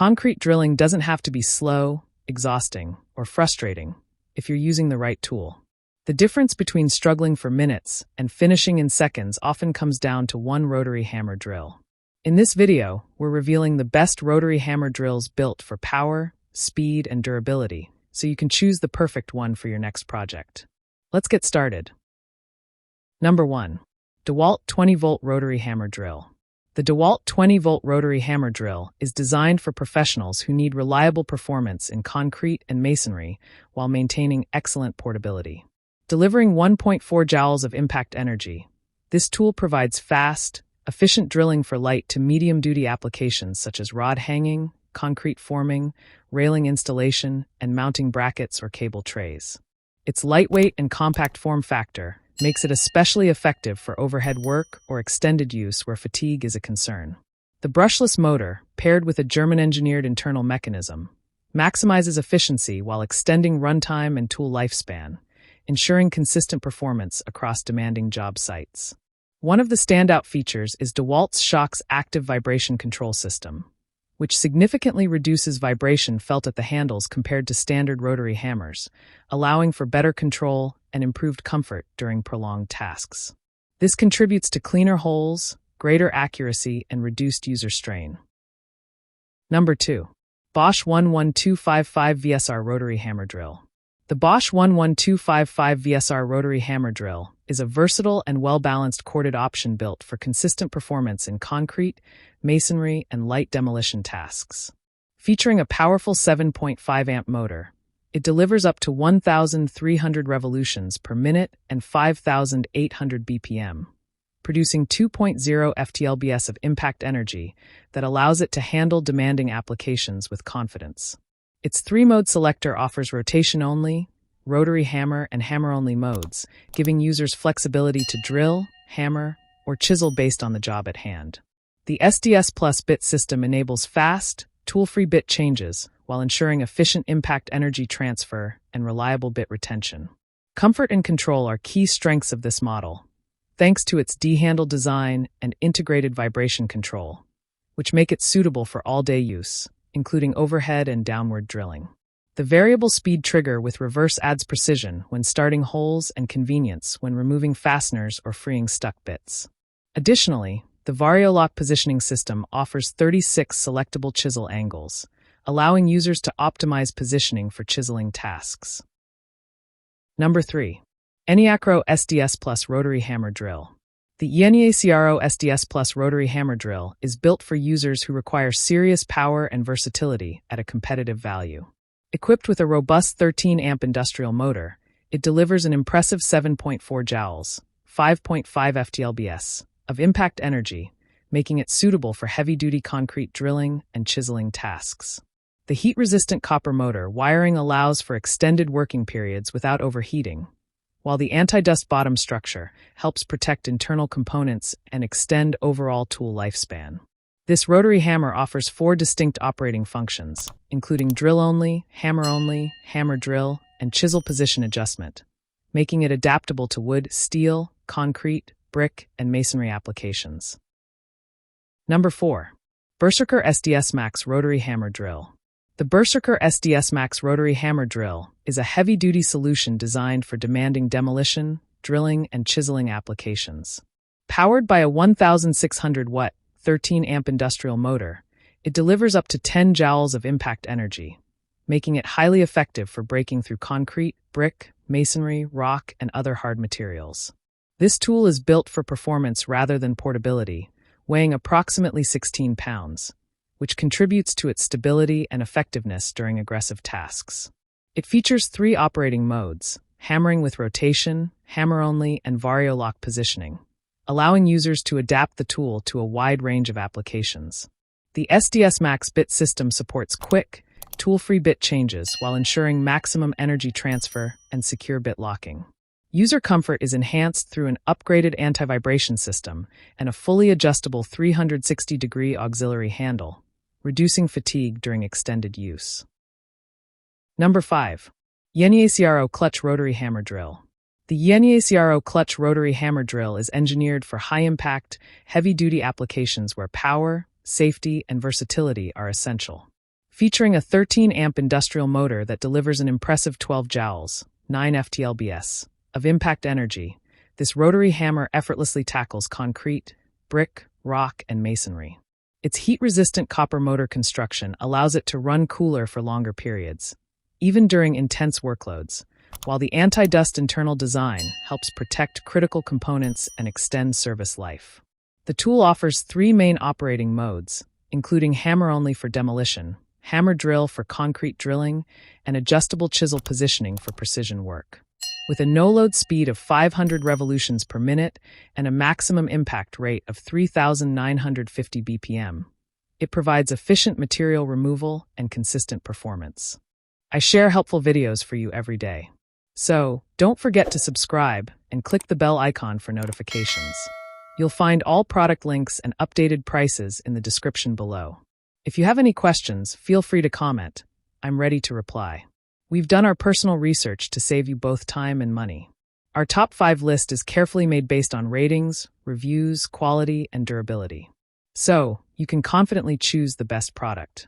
Concrete drilling doesn't have to be slow, exhausting, or frustrating if you're using the right tool. The difference between struggling for minutes and finishing in seconds often comes down to one rotary hammer drill. In this video, we're revealing the best rotary hammer drills built for power, speed, and durability, so you can choose the perfect one for your next project. Let's get started. Number 1. DEWALT 20-volt rotary hammer drill. The DEWALT 20-volt rotary hammer drill is designed for professionals who need reliable performance in concrete and masonry while maintaining excellent portability. Delivering 1.4 joules of impact energy, this tool provides fast, efficient drilling for light to medium-duty applications such as rod hanging, concrete forming, railing installation, and mounting brackets or cable trays. Its lightweight and compact form factor makes it especially effective for overhead work or extended use where fatigue is a concern. The brushless motor, paired with a German-engineered internal mechanism, maximizes efficiency while extending runtime and tool lifespan, ensuring consistent performance across demanding job sites. One of the standout features is DEWALT's Shock's active vibration control system, which significantly reduces vibration felt at the handles compared to standard rotary hammers, allowing for better control and improved comfort during prolonged tasks. This contributes to cleaner holes, greater accuracy, and reduced user strain. Number 2. BOSCH 11255 VSR Rotary Hammer Drill. The BOSCH 11255 VSR Rotary Hammer Drill is a versatile and well-balanced corded option built for consistent performance in concrete, masonry, and light demolition tasks. Featuring a powerful 7.5 amp motor, it delivers up to 1,300 revolutions per minute and 5,800 BPM, producing 2.0 FTLBs of impact energy that allows it to handle demanding applications with confidence. Its 3-mode selector offers rotation-only, rotary hammer, and hammer-only modes, giving users flexibility to drill, hammer, or chisel based on the job at hand. The SDS-Plus bit system enables fast, tool-free bit changes while ensuring efficient impact energy transfer and reliable bit retention. Comfort and control are key strengths of this model, thanks to its D-handle design and integrated vibration control, which make it suitable for all-day use, including overhead and downward drilling. The variable speed trigger with reverse adds precision when starting holes and convenience when removing fasteners or freeing stuck bits. Additionally, the VarioLock positioning system offers 36 selectable chisel angles, allowing users to optimize positioning for chiseling tasks. Number 3. ENEACRO SDS-Plus Rotary Hammer Drill. The ENEACRO SDS-Plus Rotary Hammer Drill is built for users who require serious power and versatility at a competitive value. Equipped with a robust 13-amp industrial motor, it delivers an impressive 7.4 joules, 5.5 FTLBs, of impact energy, making it suitable for heavy-duty concrete drilling and chiseling tasks. The heat-resistant copper motor wiring allows for extended working periods without overheating, while the anti-dust bottom structure helps protect internal components and extend overall tool lifespan. This rotary hammer offers 4 distinct operating functions, including drill-only, hammer drill, and chisel position adjustment, making it adaptable to wood, steel, concrete, brick, and masonry applications. Number 4. Berserker SDS-Max Rotary Hammer Drill. The Berserker SDS-Max Rotary Hammer Drill is a heavy-duty solution designed for demanding demolition, drilling, and chiseling applications. Powered by a 1,600-watt, 13-amp industrial motor, it delivers up to 10 joules of impact energy, making it highly effective for breaking through concrete, brick, masonry, rock, and other hard materials. This tool is built for performance rather than portability, weighing approximately 16 pounds, which contributes to its stability and effectiveness during aggressive tasks. It features 3 operating modes: hammering with rotation, hammer-only, and VarioLock positioning, allowing users to adapt the tool to a wide range of applications. The SDS-Max bit system supports quick, tool-free bit changes while ensuring maximum energy transfer and secure bit locking. User comfort is enhanced through an upgraded anti-vibration system and a fully adjustable 360-degree auxiliary handle, reducing fatigue during extended use. Number 5. ENEACRO Clutch Rotary Hammer Drill. The ENEACRO Clutch Rotary Hammer Drill is engineered for high-impact, heavy-duty applications where power, safety, and versatility are essential. Featuring a 13-amp industrial motor that delivers an impressive 12 joules, 9 ftLbs, of impact energy, this rotary hammer effortlessly tackles concrete, brick, rock, and masonry. Its heat-resistant copper motor construction allows it to run cooler for longer periods, even during intense workloads, while the anti-dust internal design helps protect critical components and extend service life. The tool offers 3 main operating modes, including hammer-only for demolition, hammer drill for concrete drilling, and adjustable chisel positioning for precision work. With a no-load speed of 500 revolutions per minute and a maximum impact rate of 3,950 BPM, it provides efficient material removal and consistent performance. I share helpful videos for you every day. So, don't forget to subscribe and click the bell icon for notifications. You'll find all product links and updated prices in the description below. If you have any questions, feel free to comment. I'm ready to reply. We've done our personal research to save you both time and money. Our top 5 list is carefully made based on ratings, reviews, quality, and durability. So, you can confidently choose the best product.